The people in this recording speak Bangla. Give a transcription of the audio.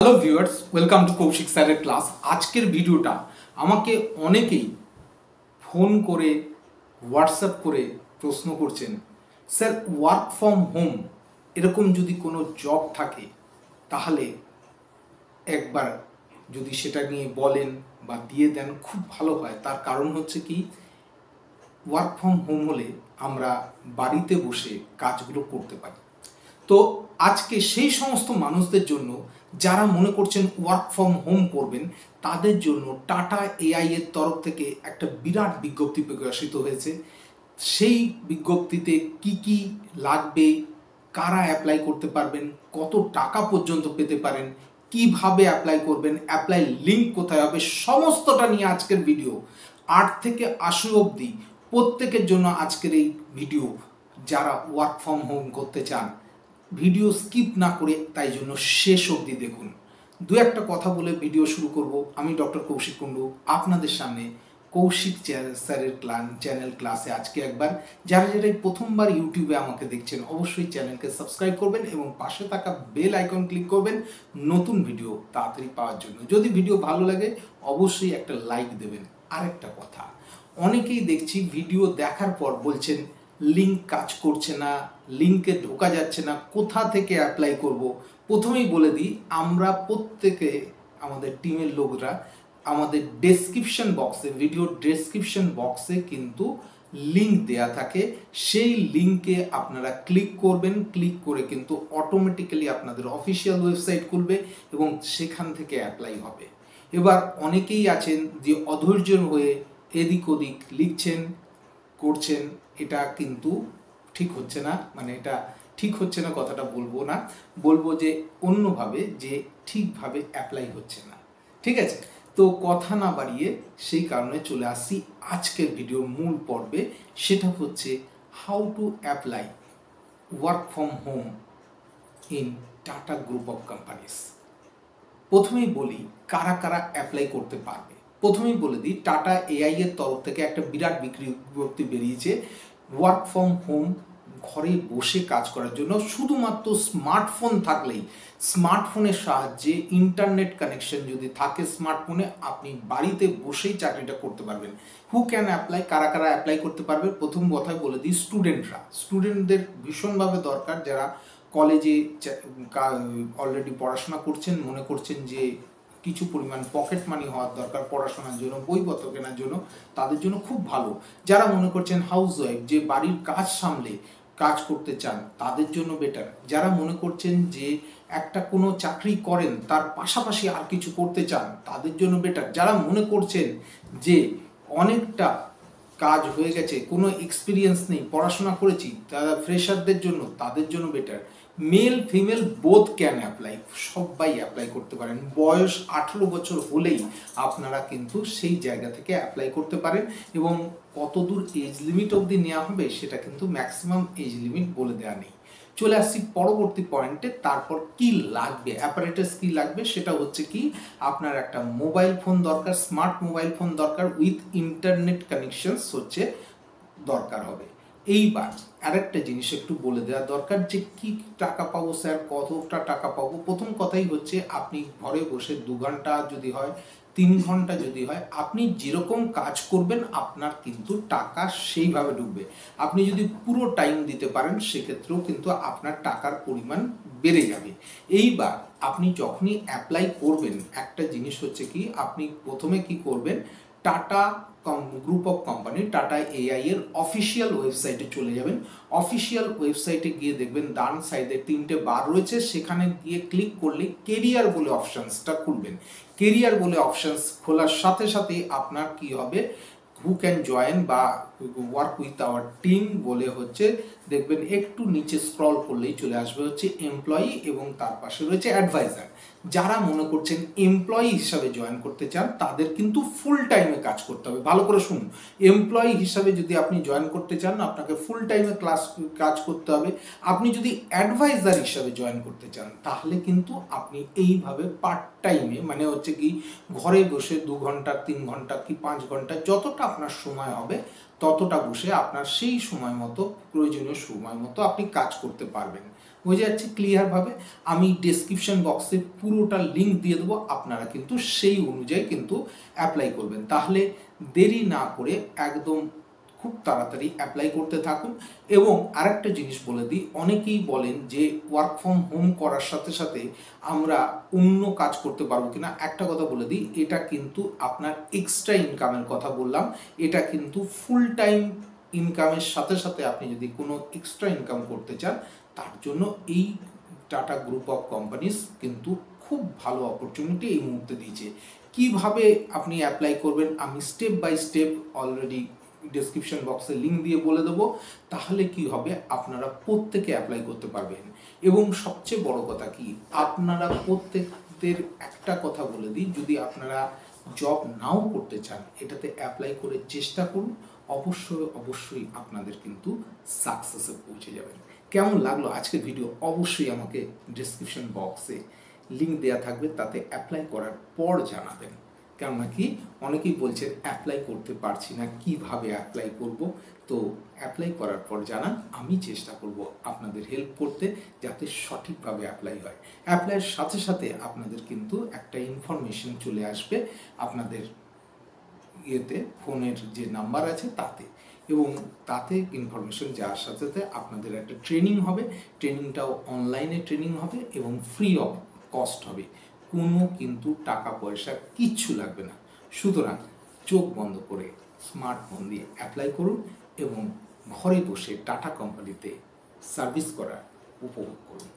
Hello viewers, welcome to Kaushik স্যারের ক্লাস। আজকের ভিডিওটা আমাকে অনেকেই ফোন করে হোয়াটসঅ্যাপ করে প্রশ্ন করছেন, স্যার ওয়ার্ক ফ্রম হোম এরকম যদি কোনো জব থাকে তাহলে একবার যদি সেটা নিয়ে বলেন বা দিয়ে দেন খুব ভালো হয়। তার কারণ হচ্ছে কি, ওয়ার্ক ফ্রম হোম হলে আমরা বাড়িতে বসে কাজগুলো করতে পারি। তো আজকে সেই সমস্ত মানুষদের জন্য যারা মনে করছেন ওয়ার্ক ফ্রম হোম করবেন, তাদের জন্য টাটা এআই এর তরফ থেকে একটা বিরাট বিজ্ঞপ্তি প্রকাশিত হয়েছে। সেই বিজ্ঞপ্তিতে কি কি লাগবে, কারা অ্যাপ্লাই করতে পারবেন, কত টাকা পর্যন্ত পেতে পারেন, কিভাবে অ্যাপ্লাই করবেন, অ্যাপ্লাই লিঙ্ক কোথায় হবে, সমস্তটা নিয়ে আজকের ভিডিও। 8 থেকে 80 অবধি প্রত্যেকের জন্য আজকের এই ভিডিও। যারা ওয়ার্ক ফ্রম হোম করতে চান, ভিডিও স্কিপ না করে তাই জন্য শেষ অবধি দেখুন। দু একটা কথা বলে ভিডিও শুরু করব। আমি ডক্টর কৌশিক কুণ্ডু, আপনাদের সামনে কৌশিক স্যারের চ্যানেল ক্লাসে আজকে একবার। যারা এই প্রথমবার ইউটিউবে আমাকে দেখছেন, অবশ্যই চ্যানেলকে সাবস্ক্রাইব করবেন এবং পাশে থাকা বেল আইকন ক্লিক করবেন নতুন ভিডিও তাড়াতাড়ি পাওয়ার জন্য। যদি ভিডিও ভালো লাগে অবশ্যই একটা লাইক দেবেন। আর একটা কথা, অনেকেই দেখছি ভিডিও দেখার পর বলছেন লিঙ্ক কাজ করছে না, লিঙ্কে ঢোকা যাচ্ছে না, কোথা থেকে অ্যাপ্লাই করব। প্রথমেই বলে দিই, আমরা প্রত্যেকে আমাদের টিমের লোকরা আমাদের ডেসক্রিপশন বক্সে, ভিডিও ডেসক্রিপশন বক্সে কিন্তু লিঙ্ক দেয়া থাকে। সেই লিঙ্কে আপনারা ক্লিক করবেন, ক্লিক করে কিন্তু অটোমেটিক্যালি আপনাদের অফিসিয়াল ওয়েবসাইট খুলবে এবং সেখান থেকে অ্যাপ্লাই হবে। এবার অনেকেই আছেন যে অধৈর্য হয়ে এদিক ওদিক লিখছেন, করছেন, এটা কিন্তু ঠিক হচ্ছে না। মানে এটা ঠিক হচ্ছে না কথাটা বলবো না, বলবো যে অন্যভাবে যে ঠিকভাবে অ্যাপ্লাই হচ্ছে না। ঠিক আছে, তো কথা না বাড়িয়ে সেই কারণে চলে আসছি আজকের ভিডিওর মূল পর্বে। সেটা হচ্ছে how to apply work from home in tata group of companies. প্রথমেই বলি কারা কারা অ্যাপ্লাই করতে পারবে। প্রথমেই বলে দিই, টাটা এআই এর তরফ থেকে একটা বিরাট বিজ্ঞপ্তি বেরিয়েছে ওয়ার্ক ফ্রম হোম, ঘরে বসে কাজ করার জন্য। শুধুমাত্র স্মার্টফোন থাকলেই, স্মার্টফোনের সাহায্যে ইন্টারনেট কানেকশন যদি থাকে স্মার্টফোনে, আপনি বাড়িতে বসেই চাকরিটা করতে পারবেন। হু ক্যান অ্যাপ্লাই, কারা কারা অ্যাপ্লাই করতে পারবে। প্রথম কথাই বলে দিই, স্টুডেন্টদের ভীষণভাবে দরকার। যারা কলেজে অলরেডি পড়াশোনা করছেন, মনে করছেন যে কিছু পরিমাণ পকেট মানি হওয়ার দরকার পড়াশোনার জন্য, বইপত্র কেনার জন্য, তাদের জন্য খুব ভালো। যারা মনে করছেন হাউস ওয়াইফ, যে বাড়ির কাজ সামলে কাজ করতে চান, তাদের জন্য বেটার। যারা মনে করছেন যে একটা কোনো চাকরি করেন তার পাশাপাশি আর কিছু করতে চান, তাদের জন্য বেটার। যারা মনে করছেন যে অনেকটা কাজ হয়ে গেছে, কোনো এক্সপিরিয়েন্স নেই, পড়াশোনা করেছি, তারা ফ্রেশারদের জন্য, তাদের জন্য better. Male female both can apply, সবাই অ্যাপ্লাই করতে পারেন। বয়স 18 বছর হলেই আপনারা কিন্তু সেই জায়গা থেকে অ্যাপ্লাই করতে পারেন এবং কতদূর এজ লিমিট অবধি নেওয়া হবে সেটা কিন্তু ম্যাক্সিমাম এজ লিমিট বলে দেওয়া নেই। চলে আসছি পরবর্তী পয়েন্টে। তারপর কি লাগবে, অ্যাপারেটাস কি লাগবে, সেটা হচ্ছে কি, আপনার একটা মোবাইল ফোন দরকার, স্মার্ট মোবাইল ফোন দরকার উইথ ইন্টারনেট কানেকশনস হচ্ছে দরকার হবে। এইবার আরেকটা জিনিস একটু বলে দেওয়া দরকার যে কি টাকা পাবো স্যার, কতটা টাকা পাবো। প্রথম কথাই হচ্ছে, আপনি ঘরে বসে 2 ঘন্টা যদি হয়, 3 ঘন্টা যদি হয়, আপনি যেরকম কাজ করবেন আপনার কিন্তু টাকা সেইভাবে ঢুকবে। আপনি যদি পুরো টাইম দিতে পারেন সেক্ষেত্রেও কিন্তু আপনার টাকার পরিমাণ বেড়ে যাবে। এইবার আপনি যখনই অ্যাপ্লাই করবেন, একটা জিনিস হচ্ছে কি, আপনি প্রথমে কি করবেন, tata group of company, tata AI এর অফিসিয়াল ওয়েবসাইটে চলে যাবেন। অফিসিয়াল ওয়েবসাইটে গিয়ে দেখবেন ডান সাইডে 3টে বার রয়েছে, সেখানে গিয়ে ক্লিক করলে কেরিয়ার বলে অপশানসটা খুলবেন। কেরিয়ার বলে অপশানস খোলার সাথে সাথে আপনার কি হবে, হু ক্যান জয়েন বা ওয়ার্ক উইথ আওয়ার টিম বলে হচ্ছে, দেখবেন একটু নিচে স্ক্রল করলেই চলে আসবে হচ্ছে এমপ্লয়ি এবং তার পাশে রয়েছে অ্যাডভাইজার। যারা মনে করছেন এমপ্লয়ি হিসাবে জয়েন করতে চান, তাদের কিন্তু ফুল টাইমে কাজ করতে হবে। ভালো করে শুনুন, এমপ্লয়ি হিসাবে যদি আপনি জয়েন করতে চান, আপনাকে ফুল টাইমে কাজ করতে হবে। আপনি যদি অ্যাডভাইজার হিসাবে জয়েন করতে চান, তাহলে কিন্তু আপনি এইভাবে পার্ট টাইমে, মানে হচ্ছে কি, ঘরে বসে 2 ঘন্টা, 3 ঘন্টা কি 5 ঘন্টা, যতটা আপনার সময় হবে ততটা বসে আপনার সেই সময় মতো, প্রয়োজনীয় সময় মতো আপনি কাজ করতে পারবেন। বোঝা যাচ্ছে ক্লিয়ারভাবে? আমি ডেসক্রিপশন বক্সে পুরোটা লিঙ্ক দিয়ে দেবো, আপনারা কিন্তু সেই অনুযায়ী কিন্তু অ্যাপ্লাই করবেন। তাহলে দেরি না করে একদম খুব তাড়াতাড়ি অ্যাপ্লাই করতে থাকুন। এবং আরেকটা জিনিস বলে দিই, অনেকেই বলেন যে ওয়ার্ক ফ্রম হোম করার সাথে সাথে আমরা অন্য কাজ করতে পারবো কিনা। একটা কথা বলে দিই, এটা কিন্তু আপনার এক্সট্রা ইনকামের কথা বললাম, এটা কিন্তু ফুল টাইম ইনকামের সাথে সাথে আপনি যদি কোনো এক্সট্রা ইনকাম করতে চান, তার জন্য এই টাটা গ্রুপ অফ কোম্পানিজ কিন্তু খুব ভালো অপরচুনিটি এই মুহূর্তে দিয়েছে। কিভাবে আপনি অ্যাপ্লাই করবেন আমি step by step already description বক্সে লিঙ্ক দিয়ে বলে দেবো। তাহলে কি হবে, আপনারা প্রত্যেকে অ্যাপ্লাই করতে পারবেন। এবং সবচেয়ে বড় কথা কি, আপনারা প্রত্যেকদের একটা কথা বলে দিই, যদি আপনারা জব নাও করতে চান, এটাতে অ্যাপ্লাই করে চেষ্টা করুন, অবশ্যই অবশ্যই আপনাদের কিন্তু সাকসেসে পৌঁছে যাবেন। কেমন লাগলো আজকের ভিডিও অবশ্যই আমাকে ডেসক্রিপশন বক্সে লিঙ্ক দেওয়া থাকবে, তাতে অ্যাপ্লাই করার পর জানাবেন। কেননা কি অনেকেই বলছেন অ্যাপ্লাই করতে পারছি না, কিভাবে অ্যাপ্লাই করব। তো অ্যাপ্লাই করার পর জানান, আমি চেষ্টা করব আপনাদের হেল্প করতে যাতে সঠিকভাবে অ্যাপ্লাই হয়। অ্যাপ্লাইয়ের সাথে সাথে আপনাদের কিন্তু একটা ইনফরমেশন চলে আসবে আপনাদের ইয়েতে, ফোনের যে নাম্বার আছে তাতে, এবং তাতে ইনফরমেশন যাওয়ার সাথে সাথে আপনাদের একটা ট্রেনিং হবে। ট্রেনিংটাও অনলাইনে ট্রেনিং হবে এবং ফ্রি অফ কস্ট হবে, কোনো কিন্তু টাকা পয়সা কিচ্ছু লাগবে না। সুতরাং চোখ বন্ধ করে স্মার্টফোন দিয়ে অ্যাপ্লাই করুন এবং ঘরে বসে টাটা কোম্পানিতে সার্ভিস করা উপভোগ করুন।